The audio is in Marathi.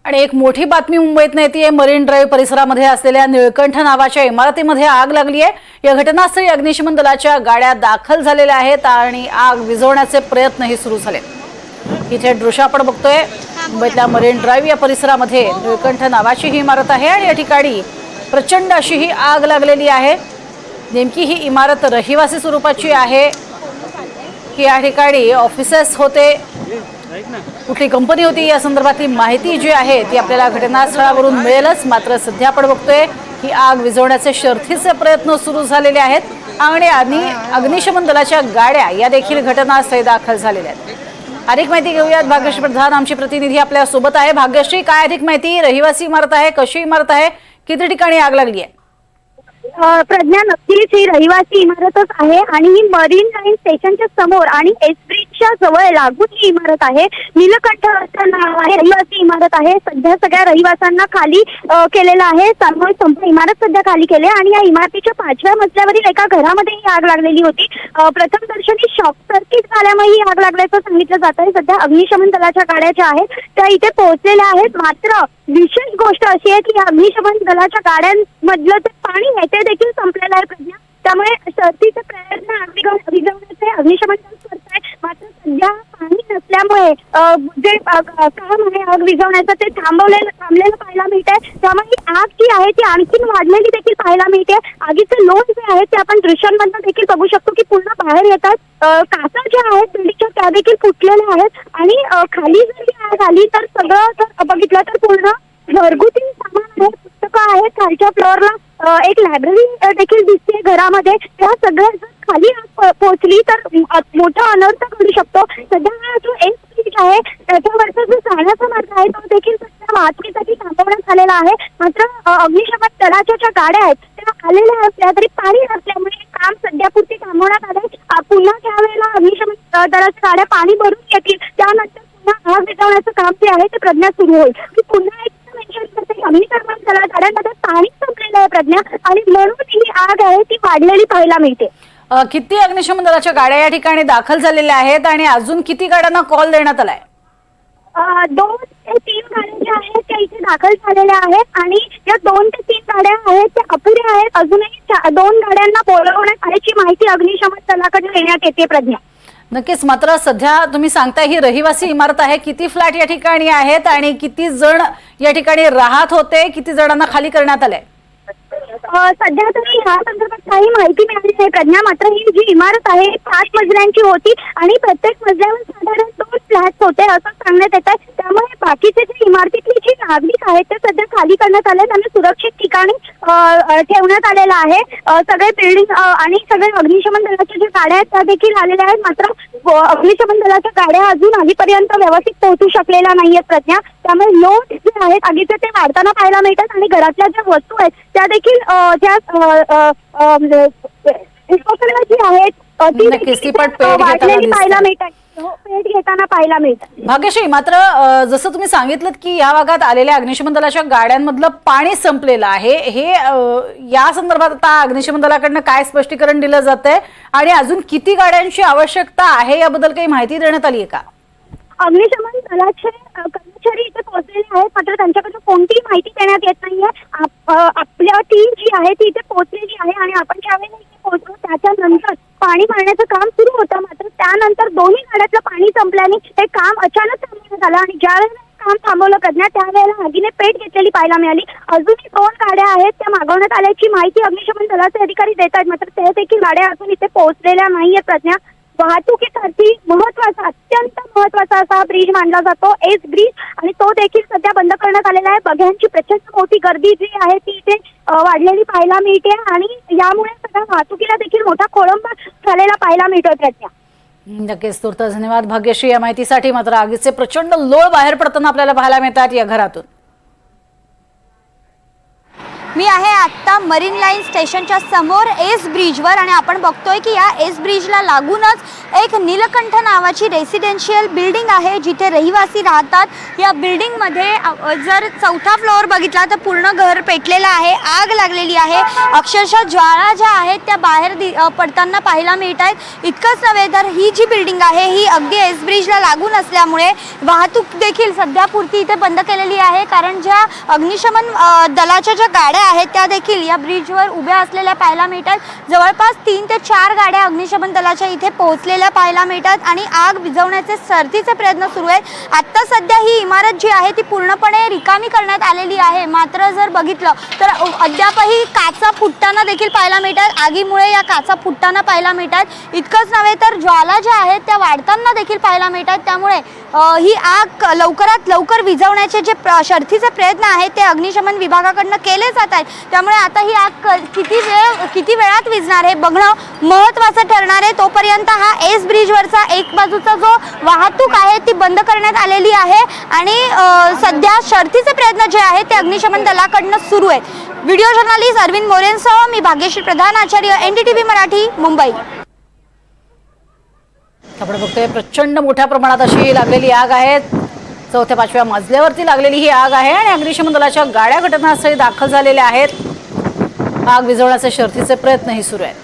आणि एक मोठी बातमी मुंबईतून येते। मरीन ड्राईव्ह परिसरामध्ये असलेल्या निळकंठ नावाच्या इमारतीमध्ये आग लागली आहे। या घटनास्थळी अग्निशमन दलाच्या गाड्या दाखल झालेल्या आहेत आणि आग विझवण्याचे प्रयत्नही सुरू झाले। इथे दृश्य आपण बघतोय, मुंबईतल्या मरीन ड्राईव्ह या परिसरामध्ये निळकंठ नावाची ही इमारत आहे आणि या ठिकाणी प्रचंड अशी ही आग लागलेली आहे। नेमकी ही इमारत रहिवासी स्वरूपाची आहे की या ठिकाणी ऑफिसेस होते, कुठली कंपनी होती, या संदर्भातली माहिती जी आहे ती आपल्याला घटनास्थळावरून मिळेलच। मात्र सध्या आपण बघतोय की आग विझवण्याचे शर्थीचे प्रयत्न सुरू झालेले आहेत आणि अग्निशमन दलाच्या गाड्या या देखील घटनास्थळी दाखल झालेल्या आहेत। अधिक माहिती घेऊयात, भाग्यश्री प्रधान आमची प्रतिनिधी आपल्या सोबत आहे। भाग्यश्री, काय अधिक माहिती? रहिवासी इमारत आहे, कशी इमारत आहे, किती ठिकाणी आग लागली आहे? प्रज्ञा, नक्कीच ही रहिवासी इमारतच आहे आणि ही मरीन लाईन स्टेशनच्या समोर आणि एस ब्रिजच्या जवळ लागून ही इमारत आहे। नीलकंठ असं नाव आहे, रहिवासी इमारत आहे। सध्या सगळ्या रहिवाशांना खाली केलेलं आहे, संपूर्ण इमारत सध्या खाली केली आणि या इमारतीच्या 5व्या मजल्यावरील एका घरामध्ये ही आग लागलेली होती। प्रथमदर्शनी शॉक सर्किट झाल्यामुळे ही आग लागल्याचं सांगितलं जात आहे। सध्या अग्निशमन दलाच्या गाड्या ज्या आहेत त्या इथे पोहोचलेल्या आहेत। मात्र विशेष गोष्ट अशी आहे की अग्निशमन दलाच्या गाड्यांमधलं जे पाणी आहे ते देखील संपलेलं आहे प्रज्ञा, त्यामुळे शर्थीचे प्रयत्न विझवण्याचे अग्निशमन दल करत आहे। मात्र सध्या पाणी नसल्यामुळे जे काम आहे आग विझवण्याचं ते थांबलेलं पाहायला मिळत आहे। त्यामुळे ही आग जी आहे ती आणखी वाढलेली देखील पाहायला मिळते। आगीचे लोट जे आहेत ते आपण दृश्यांमधून देखील बघू शकतो की पूर्ण बाहेर येतात। काचा ज्या आहेत बिल्डिंगच्या त्या देखील फुटलेल्या आहेत आणि खाली जर आग आली तर सगळं जर बघितलं तर पूर्ण घरगुती सामान आहे, पुस्तकं आहेत, खालच्या फ्लोअरला एक लायब्ररी देखील दिसते घरामध्ये। त्या सगळ्या जर खाली पोहोचली तर मोठा अनर्थ घडू शकतो। सध्या हा जो एक ब्रिज आहे त्याच्यावरचा जो जाण्याचा मार्ग आहे तो देखील सध्या वाहतुकीसाठी थांबवण्यात आलेला आहे। मात्र अग्निशमन दलाच्या ज्या गाड्या आहेत त्या आलेल्या असल्या तरी पाणी नसल्यामुळे काम सध्यापुरती थांबवण्यात आले। पुन्हा ज्या वेळेला अग्निशमन दलाच्या गाड्या पाणी भरून येतील त्यानंतर पुन्हा आग विझवण्याचं काम जे आहे ते प्रज्ञा सुरू होईल। मी पुन्हा एक मेन्शन करते, अग्निशमन दलाच्या गाड्यांमध्ये पाणी संपलेलं आहे प्रज्ञा आणि म्हणून ही आग आहे ती वाढलेली पाहायला मिळते। किती अग्निशमन दलाच्या गाड्या या ठिकाणी दाखल झालेल्या आहेत आणि अजून किती गाड्यांना कॉल देण्यात आलाय? 2 ते 3 गाड्या ज्या आहेत त्या इथे दाखल झालेल्या आहेत आणि या 2 ते 3 गाड्या आहेत त्या अपुऱ्या आहेत। अजूनही 2 गाड्यांना बोलवण्यात आल्याची माहिती अग्निशमन दलाकडे देण्यात येते प्रज्ञा। नक्कीच, मात्र सध्या तुम्ही सांगताय ही रहिवासी इमारत आहे, किती फ्लॅट या ठिकाणी आहेत आणि किती जण या ठिकाणी राहत होते, किती जणांना खाली करण्यात आलंय? सध्या तरी ह्या संदर्भात काही माहिती मिळाली नाही प्रज्ञा। मात्र ही जी इमारत आहे 5 मजल्यांची होती आणि प्रत्येक मजल्यावर साधारण 2 फ्लॅट्स होते असं सांगण्यात येत आहे। त्यामुळे बाकीचे जे इमारतीतले जे नागरिक आहेत ते सध्या खाली करण्यात आले, त्यांना सुरक्षित ठिकाणी ठेवण्यात आलेलं आहे। सगळे बिल्डिंग आणि सगळे अग्निशमन दलाच्या ज्या गाड्या आहेत त्या देखील आलेल्या आहेत। मात्र अग्निशमन दलाच्या गाड्या अजून आगीपर्यंत व्यवस्थित पोहोचू शकलेल्या नाहीयेत प्रज्ञा। त्यामुळे लोट जे आहेत आगीचे ते वाढताना पाहायला मिळतात आणि घरातल्या ज्या वस्तू आहेत त्या देखील ज्या जी आहेत ती वाढलेली पाहायला मिळतात, पेट घेताना पाहायला मिळतात। भाग्यश्री, मात्र जसं तुम्ही सांगितलं की या भागात आलेल्या अग्निशमन दलाच्या गाड्यांमधलं पाणी संपलेलं आहे, हे या संदर्भात आता अग्निशमन दलाकडनं काय स्पष्टीकरण दिलं जातंय आणि अजून किती गाड्यांची आवश्यकता आहे याबद्दल काही माहिती देण्यात आली आहे का? अग्निशमन दलाचे कर्मचारी इथे पोहोचलेले आहेत, मात्र त्यांच्याकडून कोणतीही माहिती देण्यात येत नाहीये। आपल्या टीम जी आहे ती इथे पोहोचलेली आहे आणि आपण ज्यावेळेला इथे पोहोचलो त्याच्यानंतर पाणी मारण्याचं काम सुरू होतं। मात्र त्यानंतर दोन्ही गाड्यातलं पाणी संपल्याने हे काम अचानक थांबवण्यात आलं आणि ज्यावेळेला काम थांबवलं प्रज्ञा त्यावेळेला आगीने पेट घेतलेली पाहायला मिळाली। अजूनही 2 गाड्या आहेत त्या मागवण्यात आल्याची माहिती अग्निशमन दलाचे अधिकारी देत आहेत, मात्र ते देखील गाड्या अजून इथे पोहोचलेल्या नाहीये प्रज्ञा। वाहतुकीसाठी महत्वाचा, अत्यंत महत्वाचा असा ब्रिज मानला जातो एस ब्रिज आणि तो देखील सध्या बंद करण्यात आलेला आहे। बघ्यांची प्रचंड मोठी गर्दी जी आहे ती इथे वाढलेली पाहायला मिळते आणि यामुळे सगळ्या वाहतुकीला देखील मोठा खोळंबा झालेला पाहायला मिळतोय प्रज्ञा। नक्कीच, तुर्त धन्यवाद भाग्यश्री या माहितीसाठी। मात्र आगीचे प्रचंड लोळ बाहेर पडताना आपल्याला पाहायला मिळतात या घरातून। मी आहे आत्ता मरीन लाईन स्टेशनच्या समोर एस ब्रिजवर आणि आपण बघतोय की या एस ब्रिजला लागूनच एक नीलकंठ नावाची रेसिडेन्शियल बिल्डिंग आहे जिथे रहिवासी राहतात. या बिल्डिंगमध्ये जर चौथा फ्लोअर बघितला तर पूर्ण घर पेटलेलं आहे, आग लागलेली आहे. अक्षरशः ज्वाळा ज्या आहेत त्या बाहेर पडताना पाहायला मिळत आहेत. इतकंच नव्हे तर ही जी बिल्डिंग आहे ही अगदी एस ब्रिजला लागून असल्यामुळे वाहतूक देखील सध्यापुरती इथे बंद केलेली आहे, कारण ज्या अग्निशमन दलाच्या ज्या गाड्या आहेत त्या देखील या ब्रिजवर उभ्या असलेल्या पाहायला मिळतात. जवळपास 3 ते 4 गाड्या अग्निशमन दलाच्या इथे पोहोचलेल्या पाहायला मिळतात आणि आग विझवण्याचे सरतीचे प्रयत्न सुरू आहेत. आत्ता सध्या ही इमारत जी आहे ती पूर्णपणे रिकामी करण्यात आलेली आहे. मात्र जर बघितलं तर अद्यापही काचा फुटताना देखील पाहायला मिळतात. आगीमुळे या काचा फुटताना पाहायला मिळतात. इतकंच नव्हे तर ज्वाला ज्या आहेत त्या वाढताना देखील पाहायला मिळतात. त्यामुळे ही आग लवकरात लवकर विझवण्याचे जे शर्थीचे प्रयत्न आहेत ते अग्निशमन विभागाकडून केले जात आहेत. त्यामुळे आता ही आग किती वेळात विझणार हे बघणं महत्त्वाचं ठरणार आहे. तोपर्यंत हा एस ब्रिजवरचा एक बाजूचा जो वाहतूक आहे ती बंद करण्यात आलेली आहे आणि सध्या शर्थीचे प्रयत्न जे आहेत ते अग्निशमन दलाकडून सुरू आहेत. व्हिडिओ जर्नलिस्ट अरविंद मोरेंसह मी भाग्यश्री प्रधान, आचार्य NDTV मराठी, मुंबई. आपण बघतोय प्रचंड मोठ्या प्रमाणात अशी लागलेली आग आहे. 4थ्या-5व्या मजल्यावरती लागलेली ही आग आहे आणि अग्निशमन दलाच्या गाड्या घटनास्थळी दाखल झालेल्या आहेत. आग विझवण्याचे शर्थीचे प्रयत्नही सुरू आहेत.